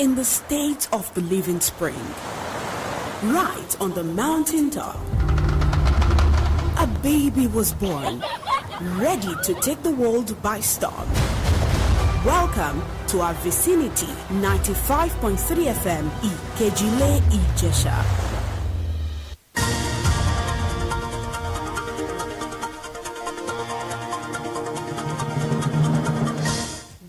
in the state of Believing Spring, right on the mountain top. A baby was born, ready to take the world by storm. Welcome to our vicinity 95.3 FM Ikejile Ijesha.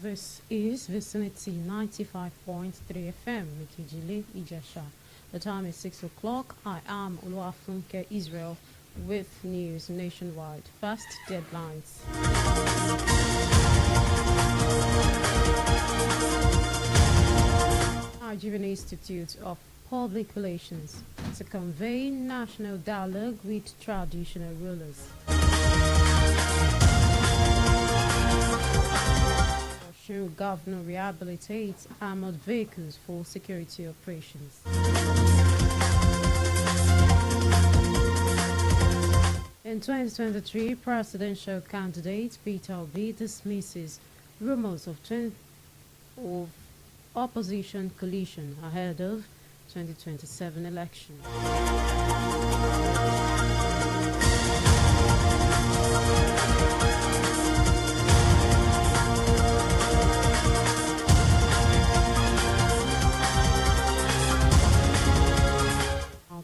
This is Vicinity 95.3 FM, Ikejile Ijesha. The time is 6 o'clock. I am Oluwafunke Israel with news nationwide. First, deadlines. Nigerian Institute of Public Relations to convey national dialogue with traditional rulers. Governor rehabilitates armored vehicles for security operations. In 2023, presidential candidate Peter Obi dismisses rumors of opposition coalition ahead of 2027 election.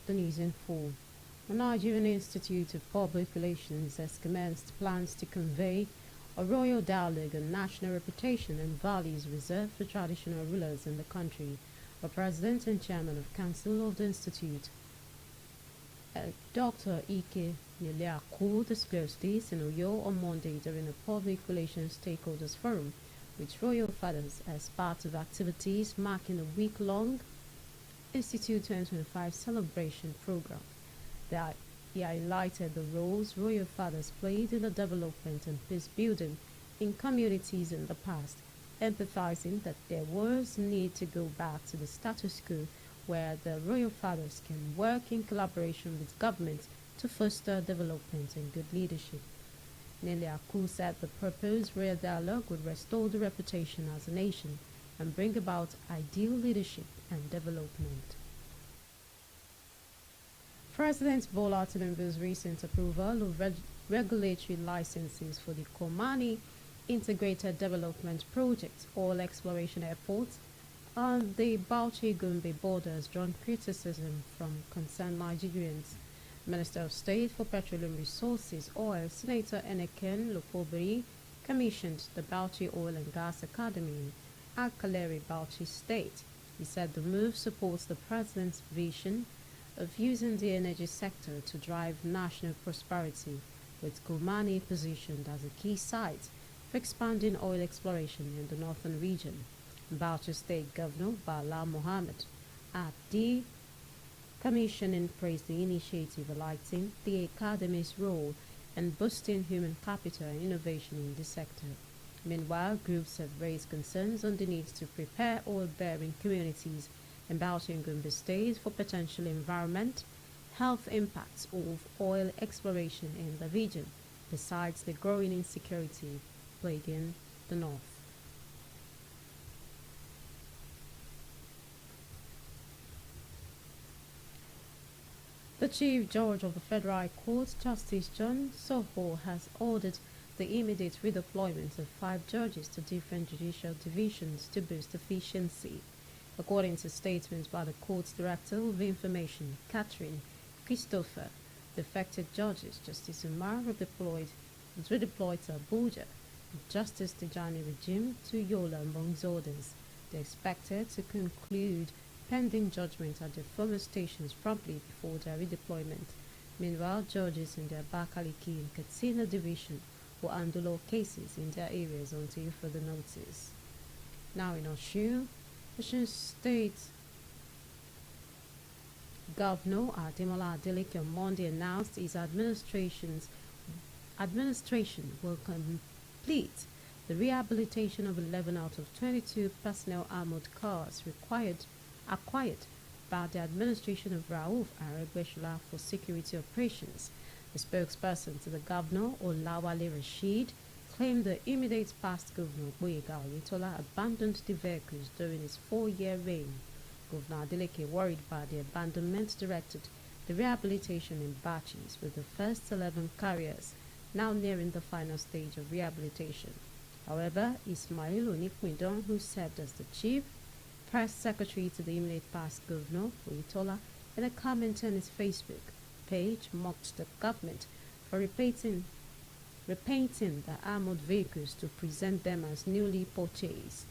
The news in full. The Nigerian Institute of Public Relations has commenced plans to convey a royal dialogue on national reputation and values reserved for traditional rulers in the country. The president and chairman of Council of the Institute, Dr. Ike Nyeliaku, disclosed this in Oyo on Monday during a public relations stakeholders forum with royal fathers as part of activities marking a week-long Institute 2025 celebration program. He highlighted the roles royal fathers played in the development and peace building in communities in the past, emphasizing that there was need to go back to the status quo where the royal fathers can work in collaboration with government to foster development and good leadership. Nyeliaku said the proposed royal dialogue would restore the reputation as a nation and bring about ideal leadership and development. President Bola Tinubu's recent approval of regulatory licenses for the Komani Integrated Development Project, oil exploration airports, and the Bauchi-Gombe border has drawn criticism from concerned Nigerians. Minister of State for Petroleum Resources, Oil, Senator Eneken Lopobiri, commissioned the Bauchi Oil and Gas Academy in Akaleri, Bauchi State. He said the move supports the president's vision of using the energy sector to drive national prosperity, with Komani positioned as a key site for expanding oil exploration in the northern region. Bauchi State Governor Bala Mohammed at the commissioning praised the initiative, highlighting the academy's role in boosting human capital and innovation in this sector. Meanwhile, groups have raised concerns on the need to prepare oil-bearing communities in Bauchi and Gombe State for potential environment, health impacts of oil exploration in the region, besides the growing insecurity plaguing the north. The Chief Judge of the Federal High Court, Justice John Soho, has ordered the immediate redeployment of 5 judges to different judicial divisions to boost efficiency. According to statements by the court's Director of Information, Catherine Christopher, the affected judges, Justice Umar, was redeployed to Abuja, Justice Tijani Regime to Yola, among others. They are expected to conclude pending judgment at their former stations promptly before their redeployment. Meanwhile, judges in the Abakaliki and Katsina division will handle all cases in their areas until further notice. Now in Osun State Governor Ademola Adeleke on Monday announced his administration will complete the rehabilitation of 11 out of 22 personnel armored cars acquired by the administration of Rauf Aregbesola for security operations. The spokesperson to the governor, Olawale Rashid, claimed the immediate past governor Boyega Oyetola abandoned the vehicles during his 4-year reign. Governor Adeleke, worried by the abandonment, directed the rehabilitation in batches, with the first 11 carriers now nearing the final stage of rehabilitation. However, Ismail Onikwindon, who served as the chief press secretary to the immediate past governor Oyetola, in a comment on his Facebook page, mocked the government for repainting the armored vehicles to present them as newly purchased.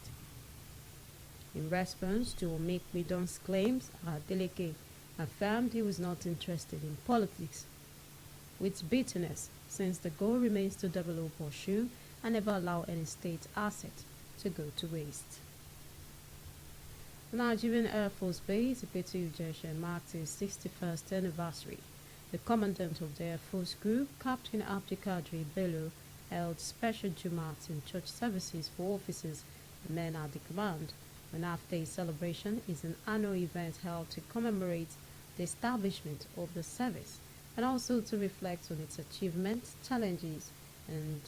In response to Onikwindon's claims, Adeleke affirmed he was not interested in politics, with bitterness, since the goal remains to develop Osun and never allow any state asset to go to waste. The Nigerian Air Force Base, Ipetu-Ijesha, marked its 61st anniversary. The commandant of the Air Force Group, Captain Abdulkadir Bello, held special Jumat and church services for officers and men at the command. An half-day celebration is an annual event held to commemorate the establishment of the service and also to reflect on its achievements, challenges, and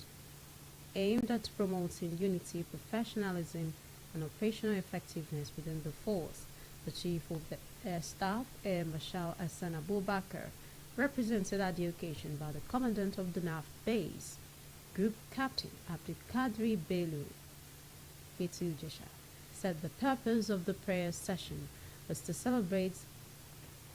aimed at promoting unity, professionalism, and operational effectiveness within the force. The Chief of the Air Staff, Air Marshal Hassan Abubakar, represented at the occasion by the Commandant of the NAF Base, Group Captain Abdulkadir Bello Ipetu-Ijesha, said the purpose of the prayer session was to celebrate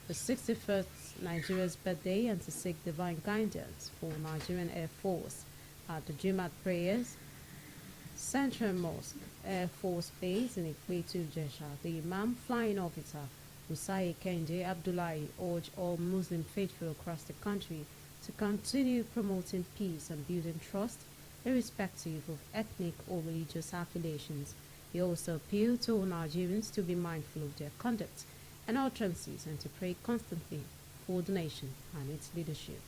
the 61st Nigeria's birthday and to seek divine guidance for Nigerian Air Force. At the Jumat prayers, Central Mosque, Air Force Base in Ipetu-Ijesha, the Imam Flying Officer Musai Kende Abdullahi urged all Muslim faithful across the country to continue promoting peace and building trust, irrespective of ethnic or religious affiliations. He also appealed to all Nigerians to be mindful of their conduct and utterances and to pray constantly for the nation and its leadership.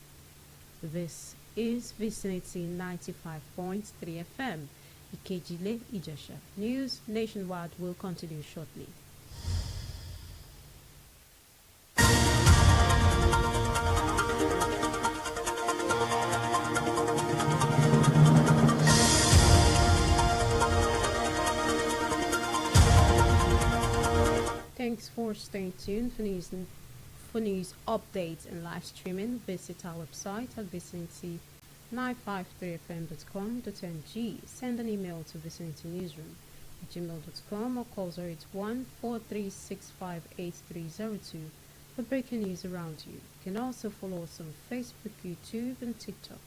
This is Vicinity 95.3 FM, Ikejile Ijesha. News nationwide will continue shortly. Thanks for staying tuned for news updates and live streaming. Visit our website at vicinity953fm.com.ng. Send an email to vicinitynewsroom@gmail.com or call 081-4365-8302 for breaking news around you. You can also follow us on Facebook, YouTube, and TikTok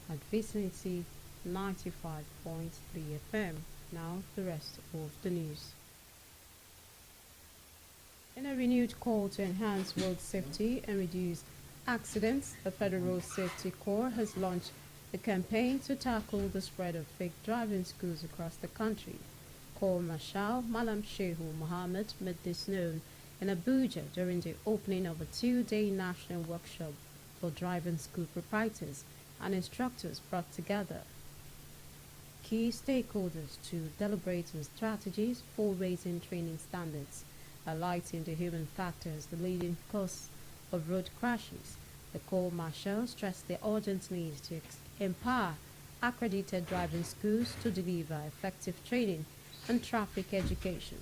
at Vicinity 95.3 FM. Now, the rest of the news. In a renewed call to enhance road safety and reduce accidents, the Federal Road Safety Corps has launched a campaign to tackle the spread of fake driving schools across the country. Corps Marshal Malam Shehu Mohammed made this known in Abuja during the opening of a 2-day national workshop for driving school proprietors and instructors, brought together key stakeholders to deliberate on strategies for raising training standards, highlighting the human factor as the leading cause of road crashes. The Corps Marshal stressed the urgent need to empower accredited driving schools to deliver effective training and traffic education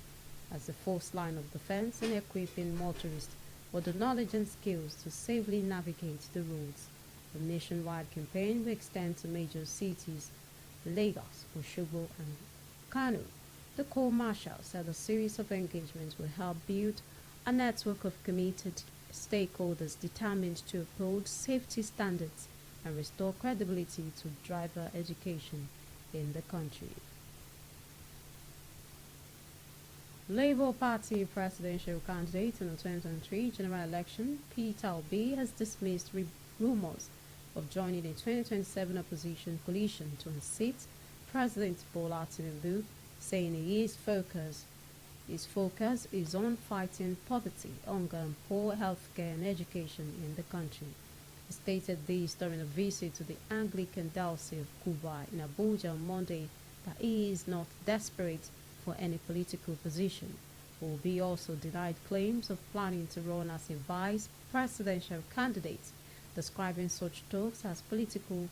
as the first line of defense in equipping motorists with the knowledge and skills to safely navigate the roads. The nationwide campaign will extend to major cities Lagos, Osogbo, and Kano. The Corps Marshal said a series of engagements will help build a network of committed stakeholders determined to uphold safety standards and restore credibility to driver education in the country. Labour Party presidential candidate in the 2023 general election, Peter Obi, has dismissed rumors of joining a 2027 opposition coalition to unseat President Bola Tinubu, saying his focus is on fighting poverty, hunger, and poor healthcare and education in the country. He stated this during a visit to the Anglican Diocese of Cuba in Abuja on Monday, that he is not desperate for any political position. Obi also denied claims of planning to run as a vice presidential candidate, describing such talks as political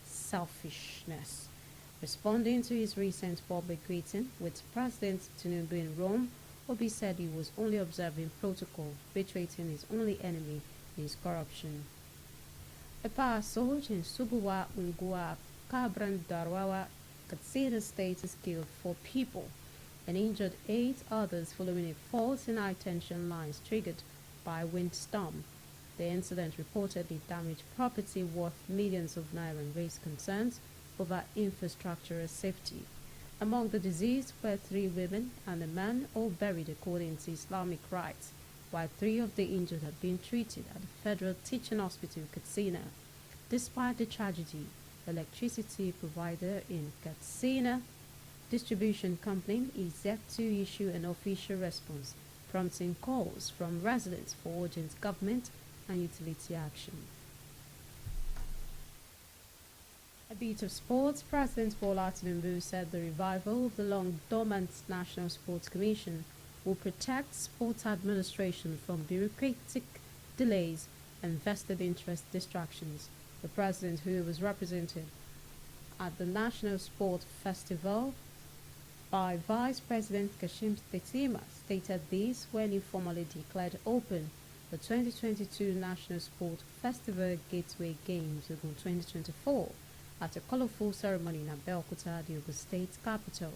selfishness. Responding to his recent public greeting with President Tinubu in Rome, Obi said he was only observing protocol, reiterating his only enemy is corruption. A power surge in Subuwa Ungwa Kabran Darwawa Katsina State is killed 4 people and injured 8 others following a fault in high-tension lines triggered by windstorm. The incident reportedly damaged property worth millions of naira and raised concerns over infrastructural safety. Among the deceased were 3 women and a man, all buried according to Islamic rites, while 3 of the injured had been treated at the Federal Teaching Hospital, Katsina. Despite the tragedy, electricity provider in Katsina Distribution Company is yet to issue an official response, prompting calls from residents for urgent government and utility action. A bit of sports. President Bola Tinubu said the revival of the long-dormant National Sports Commission will protect sports administration from bureaucratic delays and vested interest distractions. The president, who was represented at the National Sport Festival by Vice President Kashim Shettima, stated this when he formally declared open the 2022 National Sport Festival Gateway Games Ogun 2024 at a colorful ceremony in Abeokuta, the Ogun State capital.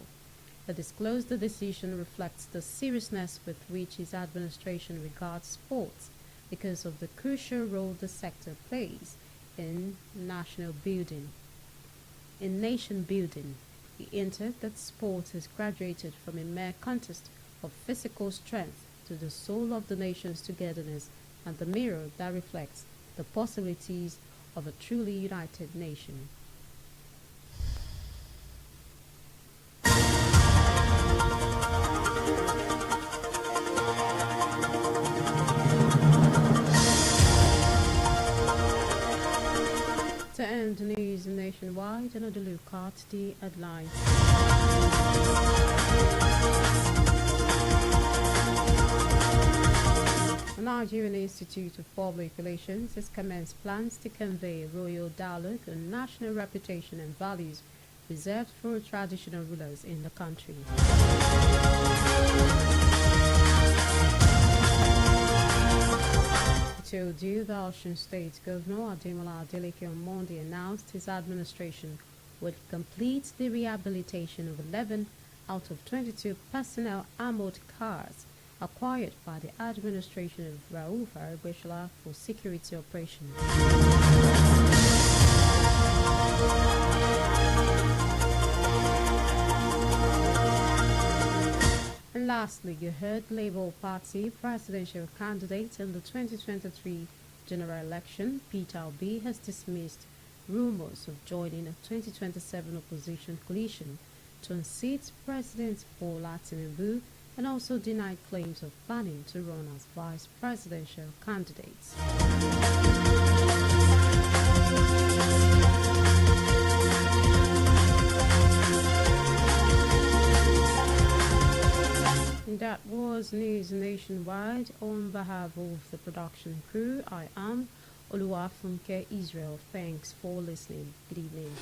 He disclosed the decision reflects the seriousness with which his administration regards sports because of the crucial role the sector plays in nation building. He hinted that sport has graduated from a mere contest of physical strength to the soul of the nation's togetherness and the mirror that reflects the possibilities of a truly united nation. To end the news nationwide, another look at the headlines. The Nigerian Institute of Public Relations has commenced plans to convey a royal dialogue on national reputation and values reserved for traditional rulers in the country. Told you the Osun State Governor Ademola Adeleke on Monday announced his administration would complete the rehabilitation of 11 out of 22 personnel armored cars acquired by the administration of Rauf Aregbesola for security operations. And lastly, you heard Labour Party presidential candidate in the 2023 general election, Peter Obi, has dismissed rumors of joining a 2027 opposition coalition to unseat President Bola Tinubu and also denied claims of planning to run as vice presidential candidates. That was News Nationwide. On behalf of the production crew, I am Oluwafunke Israel. Thanks for listening. Good evening.